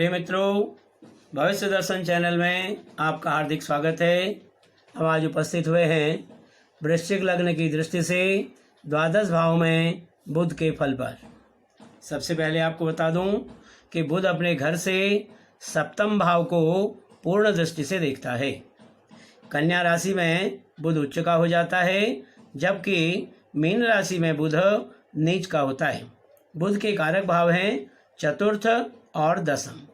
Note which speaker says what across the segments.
Speaker 1: प्रिय मित्रों, भविष्य दर्शन चैनल में आपका हार्दिक स्वागत है। हम आज उपस्थित हुए हैं वृश्चिक लग्न की दृष्टि से द्वादश भाव में बुध के फल पर। सबसे पहले आपको बता दूं कि बुध अपने घर से सप्तम भाव को पूर्ण दृष्टि से देखता है। कन्या राशि में बुध उच्च का हो जाता है, जबकि मीन राशि में बुध नीच का होता है। बुध के कारक भाव हैं चतुर्थ और दसम।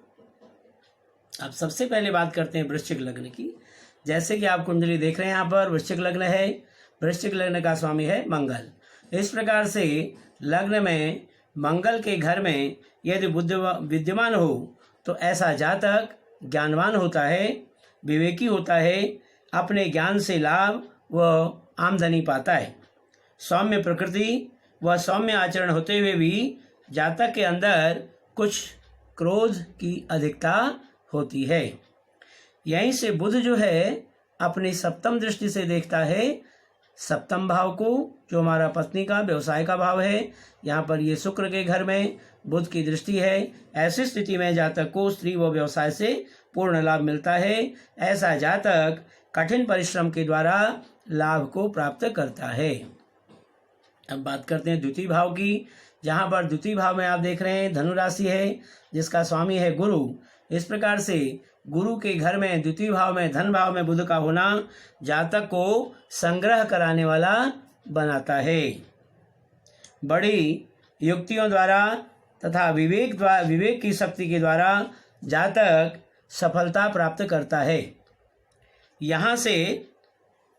Speaker 1: अब सबसे पहले बात करते हैं वृश्चिक लग्न की। जैसे कि आप कुंडली देख रहे हैं, यहाँ पर वृश्चिक लग्न है। वृश्चिक लग्न का स्वामी है मंगल। इस प्रकार से लग्न में मंगल के घर में यदि बुध विद्यमान हो तो ऐसा जातक ज्ञानवान होता है, विवेकी होता है, अपने ज्ञान से लाभ व आमदनी पाता है। सौम्य प्रकृति व सौम्य आचरण होते हुए भी जातक के अंदर कुछ क्रोध की अधिकता होती है। यहीं से बुध जो है अपनी सप्तम दृष्टि से देखता है सप्तम भाव को, जो हमारा पत्नी का व्यवसाय का भाव है। यहाँ पर ये शुक्र के घर में बुध की दृष्टि है। ऐसी स्थिति में जातक को स्त्री व व्यवसाय से पूर्ण लाभ मिलता है। ऐसा जातक कठिन परिश्रम के द्वारा लाभ को प्राप्त करता है। अब बात करते हैं द्वितीय भाव की, जहाँ पर द्वितीय भाव में आप देख रहे हैं धनु राशि है, जिसका स्वामी है गुरु। इस प्रकार से गुरु के घर में द्वितीय भाव में धन भाव में बुध का होना जातक को संग्रह कराने वाला बनाता है। बड़ी युक्तियों द्वारा तथा विवेक की शक्ति के द्वारा जातक सफलता प्राप्त करता है। यहाँ से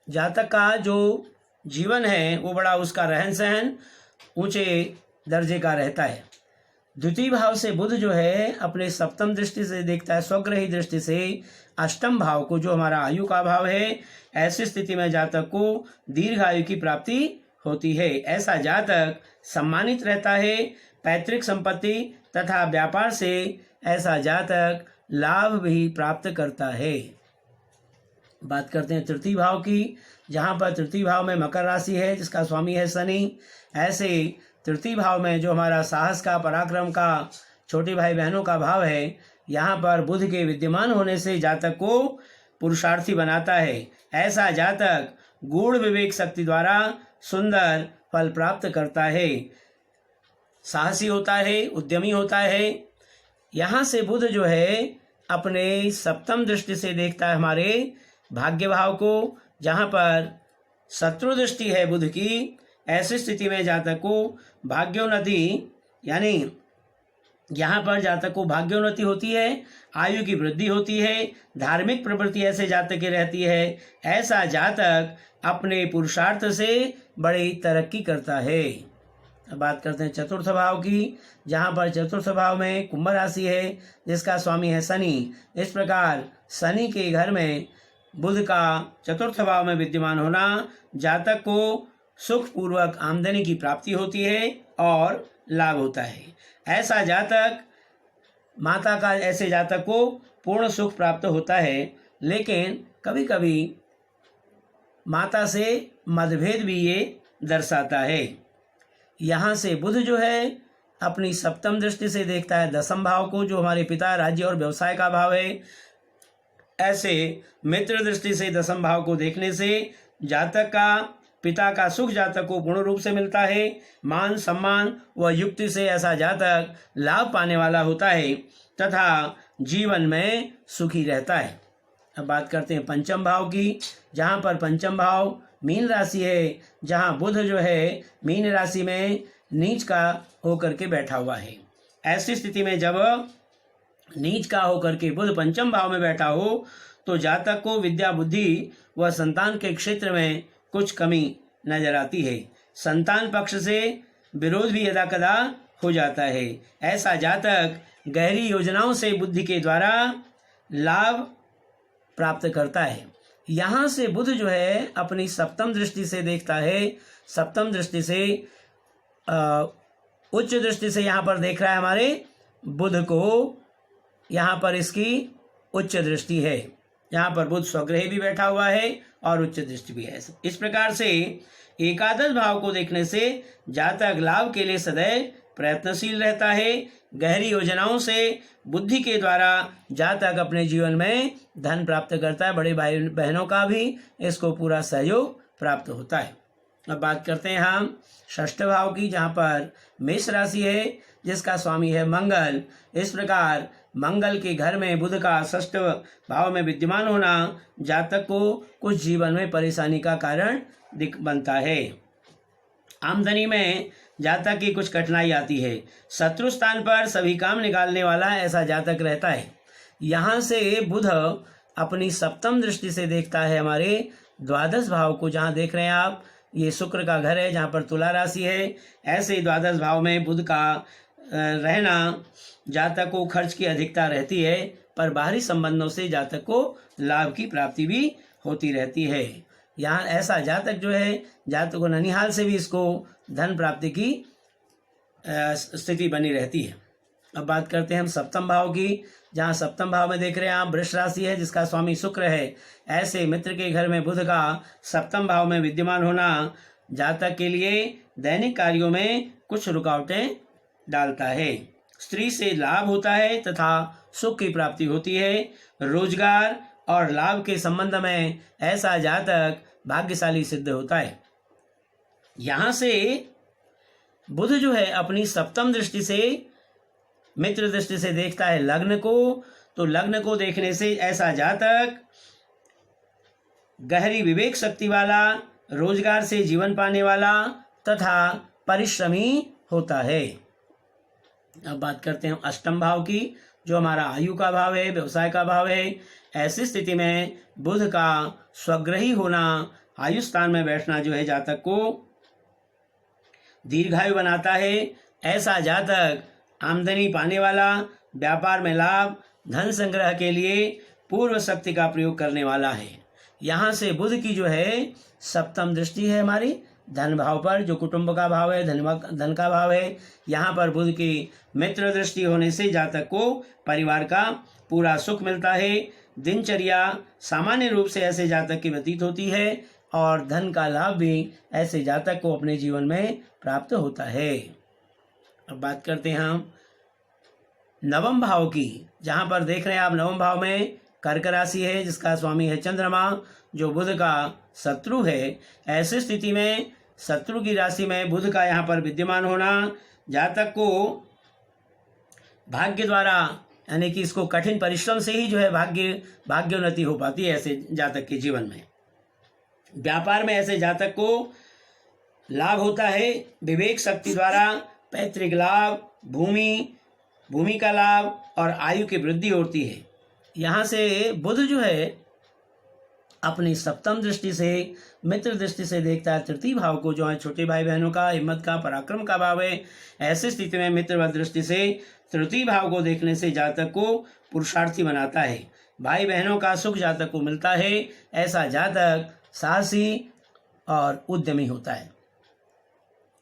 Speaker 1: जातक का जो जीवन है वो बड़ा उसका रहन सहन ऊंचे दर्जे का रहता है। द्वितीय भाव से बुध जो है अपने सप्तम दृष्टि से देखता है, स्वग्रही दृष्टि से अष्टम भाव को, जो हमारा आयु का भाव है। ऐसी स्थिति में जातक को दीर्घ आयु की प्राप्ति होती है। ऐसा जातक सम्मानित रहता है। पैतृक संपत्ति तथा व्यापार से ऐसा जातक लाभ भी प्राप्त करता है। बात करते हैं तृतीय भाव की, जहाँ पर तृतीय भाव में मकर राशि है, जिसका स्वामी है शनि। ऐसे तृतीय भाव में जो हमारा साहस का, पराक्रम का, छोटे भाई बहनों का भाव है, यहाँ पर बुध के विद्यमान होने से जातक को पुरुषार्थी बनाता है। ऐसा जातक गूढ़ विवेक शक्ति द्वारा सुंदर फल प्राप्त करता है, साहसी होता है, उद्यमी होता है। यहाँ से बुध जो है अपने सप्तम दृष्टि से देखता है हमारे भाग्य भाव को, जहाँ पर शत्रु दृष्टि है बुध की। ऐसी स्थिति में जातक को भाग्योन्नति, यानी यहाँ पर जातक को भाग्योन्नति होती है, आयु की वृद्धि होती है, धार्मिक प्रवृत्ति ऐसे जातक की रहती है। ऐसा जातक अपने पुरुषार्थ से बड़ी तरक्की करता है। अब बात करते हैं चतुर्थ भाव की, जहाँ पर चतुर्थ भाव में कुंभ राशि है, जिसका स्वामी है शनि। इस प्रकार शनि के घर में बुध का चतुर्थ भाव में विद्यमान होना जातक को सुख पूर्वक आमदनी की प्राप्ति होती है और लाभ होता है। ऐसा जातक माता का, ऐसे जातक को पूर्ण सुख प्राप्त होता है, लेकिन कभी कभी माता से मतभेद भी ये दर्शाता है। यहाँ से बुध जो है अपनी सप्तम दृष्टि से देखता है दसम भाव को, जो हमारे पिता, राज्य और व्यवसाय का भाव है। ऐसे मित्र दृष्टि से दसम भाव को देखने से जातक का, पिता का सुख जातक को पूर्ण रूप से मिलता है। मान सम्मान व युक्ति से ऐसा जातक लाभ पाने वाला होता है तथा जीवन में सुखी रहता है। अब बात करते हैं पंचम भाव की, जहाँ पर पंचम भाव मीन राशि है, जहाँ बुध जो है मीन राशि में नीच का होकर के बैठा हुआ है। ऐसी स्थिति में जब नीच का होकर के बुध पंचम भाव में बैठा हो तो जातक को विद्या, बुद्धि व संतान के क्षेत्र में कुछ कमी नजर आती है। संतान पक्ष से विरोध भी यदा कदा हो जाता है। ऐसा जातक गहरी योजनाओं से बुद्धि के द्वारा लाभ प्राप्त करता है। यहाँ से बुध जो है अपनी सप्तम दृष्टि से देखता है। सप्तम दृष्टि से उच्च दृष्टि से यहाँ पर देख रहा है हमारे बुध को। यहाँ पर इसकी उच्च दृष्टि है। यहाँ पर बुध स्वग्रही भी बैठा हुआ है और उच्च दृष्टि भी है। इस प्रकार से एकादश भाव को देखने से जातक लाभ के लिए सदैव प्रयत्नशील रहता है। गहरी योजनाओं से बुद्धि के द्वारा जातक अपने जीवन में धन प्राप्त करता है। बड़े भाई बहनों का भी इसको पूरा सहयोग प्राप्त होता है। अब बात करते हैं हम षष्ठ भाव की, जहाँ पर मेष राशि है जिसका स्वामी है मंगल। इस प्रकार मंगल के घर में बुध का षष्ठ भाव में विद्यमान होना जातक को कुछ जीवन में परेशानी का कारण बनता है। आमदनी में जातक की कुछ कठिनाई आती है। शत्रु स्थान पर सभी काम निकालने वाला ऐसा जातक रहता है। यहाँ से बुध अपनी सप्तम दृष्टि से देखता है हमारे द्वादश भाव को, जहाँ देख रहे हैं आप ये शुक्र का घर है जहाँ पर तुला राशि है। ऐसे द्वादश भाव में बुध का रहना जातक को खर्च की अधिकता रहती है, पर बाहरी संबंधों से जातक को लाभ की प्राप्ति भी होती रहती है। यहाँ ऐसा जातक जो है, जातक को ननिहाल से भी इसको धन प्राप्ति की स्थिति बनी रहती है। अब बात करते हैं हम सप्तम भाव की, जहाँ सप्तम भाव में देख रहे हैं आप वृष राशि है जिसका स्वामी शुक्र है। ऐसे मित्र के घर में बुध का सप्तम भाव में विद्यमान होना जातक के लिए दैनिक कार्यों में कुछ रुकावटें डालता है। स्त्री से लाभ होता है तथा सुख की प्राप्ति होती है। रोजगार और लाभ के संबंध में ऐसा जातक भाग्यशाली सिद्ध होता है। यहाँ से बुध जो है अपनी सप्तम दृष्टि से मित्र दृष्टि से देखता है लग्न को, तो लग्न को देखने से ऐसा जातक गहरी विवेक शक्ति वाला, रोजगार से जीवन पाने वाला तथा परिश्रमी होता है। अब बात करते हैं अष्टम भाव की, जो हमारा आयु का भाव है, व्यवसाय का भाव है। ऐसी स्थिति में बुध का स्वग्रही होना, आयु स्थान में बैठना जो है जातक को दीर्घायु बनाता है। ऐसा जातक आमदनी पाने वाला, व्यापार में लाभ, धन संग्रह के लिए पूर्व शक्ति का प्रयोग करने वाला है। यहाँ से बुध की जो है सप्तम दृष्टि है हमारी धन भाव पर, जो कुटुंब का भाव है, धन का भाव है। यहाँ पर बुध की मित्र दृष्टि होने से जातक को परिवार का पूरा सुख मिलता है। दिनचर्या सामान्य रूप से ऐसे जातक की व्यतीत होती है और धन का लाभ भी ऐसे जातक को अपने जीवन में प्राप्त होता है। अब बात करते हैं हम नवम भाव की, जहाँ पर देख रहे हैं आप नवम भाव में कर्क राशि है जिसका स्वामी है चंद्रमा, जो बुध का शत्रु है। ऐसी स्थिति में शत्रु की राशि में बुध का यहाँ पर विद्यमान होना जातक को भाग्य द्वारा, यानी कि इसको कठिन परिश्रम से ही जो है भाग्योन्नति हो पाती है ऐसे जातक के जीवन में। व्यापार में ऐसे जातक को लाभ होता है विवेक शक्ति द्वारा। पैतृक लाभ, भूमि का लाभ और आयु की वृद्धि होती है। यहाँ से बुध जो है अपनी सप्तम दृष्टि से मित्र दृष्टि से देखता है तृतीय भाव को, जो है छोटे भाई बहनों का, हिम्मत का, पराक्रम का भाव है। ऐसी स्थिति में मित्र दृष्टि से तृतीय भाव को देखने से जातक को पुरुषार्थी बनाता है। भाई बहनों का सुख जातक को मिलता है। ऐसा जातक साहसी और उद्यमी होता है।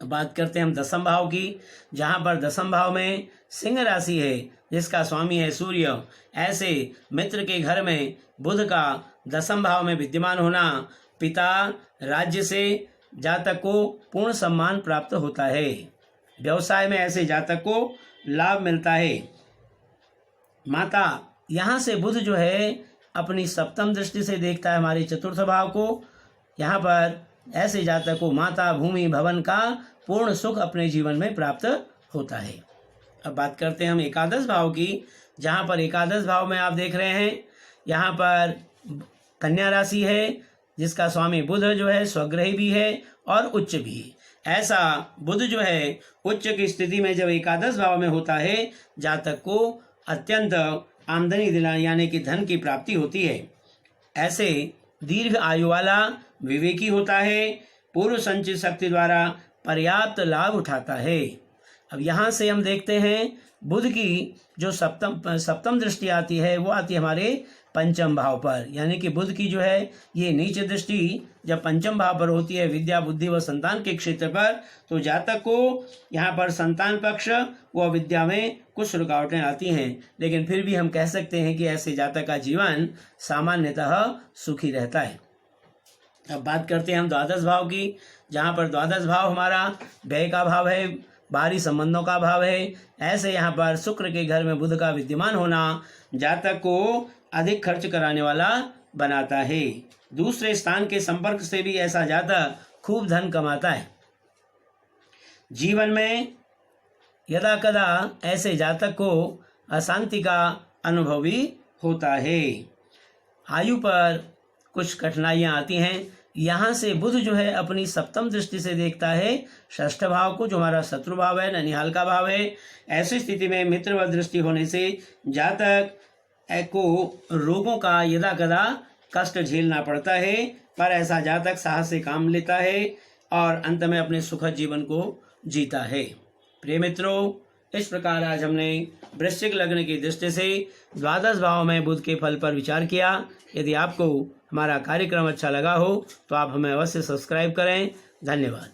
Speaker 1: बात करते हैं हम दसम भाव की, जहाँ पर दसम भाव में सिंह राशि है जिसका स्वामी है सूर्य। ऐसे मित्र के घर में बुध का दसम भाव में विद्यमान होना पिता, राज्य से जातक को पूर्ण सम्मान प्राप्त होता है। व्यवसाय में ऐसे जातक को लाभ मिलता है। माता, यहाँ से बुध जो है अपनी सप्तम दृष्टि से देखता है हमारे चतुर्थ भाव को। यहाँ पर ऐसे जातक को माता, भूमि, भवन का पूर्ण सुख अपने जीवन में प्राप्त होता है। अब बात करते हैं हम एकादश भाव की, जहाँ पर एकादश भाव में आप देख रहे हैं यहाँ पर कन्या राशि है जिसका स्वामी बुध जो है स्वग्रही भी है और उच्च भी। ऐसा बुध जो है उच्च की स्थिति में जब एकादश भाव में होता है जातक को अत्यंत आमदनी दिलाने यानी कि धन की प्राप्ति होती है। ऐसे दीर्घ आयु वाला विवेकी होता है, पूर्व संचित शक्ति द्वारा पर्याप्त लाभ उठाता है। अब यहाँ से हम देखते हैं बुध की जो सप्तम दृष्टि आती है वो आती है हमारे पंचम भाव पर, यानी कि बुध की जो है ये नीच दृष्टि जब पंचम भाव पर होती है विद्या, बुद्धि व संतान के क्षेत्र पर, तो जातक को यहाँ पर संतान पक्ष व विद्या में कुछ रुकावटें आती हैं, लेकिन फिर भी हम कह सकते हैं कि ऐसे जातक का जीवन सामान्यतः सुखी रहता है। अब बात करते हैं हम द्वादश भाव की, जहाँ पर द्वादश भाव हमारा व्यय का भाव है, बाहरी संबंधों का अभाव है। ऐसे यहाँ पर शुक्र के घर में बुध का विद्यमान होना जातक को अधिक खर्च कराने वाला बनाता है। दूसरे स्थान के संपर्क से भी ऐसा जातक खूब धन कमाता है। जीवन में यदा कदा ऐसे जातक को अशांति का अनुभव भी होता है। आयु पर कुछ कठिनाइयाँ आती हैं। यहाँ से बुध जो है अपनी सप्तम दृष्टि से देखता है षष्ठ भाव को, जो हमारा शत्रु भाव है, ननिहाल का भाव है। ऐसी स्थिति में मित्रवत दृष्टि होने से जातक को रोगों का यदा कदा कष्ट झेलना पड़ता है, पर ऐसा जातक साहस से काम लेता है और अंत में अपने सुखद जीवन को जीता है। प्रिय मित्रों, इस प्रकार आज हमने वृश्चिक लग्न की दृष्टि से द्वादश भाव में बुध के फल पर विचार किया। यदि आपको हमारा कार्यक्रम अच्छा लगा हो तो आप हमें अवश्य सब्सक्राइब करें। धन्यवाद।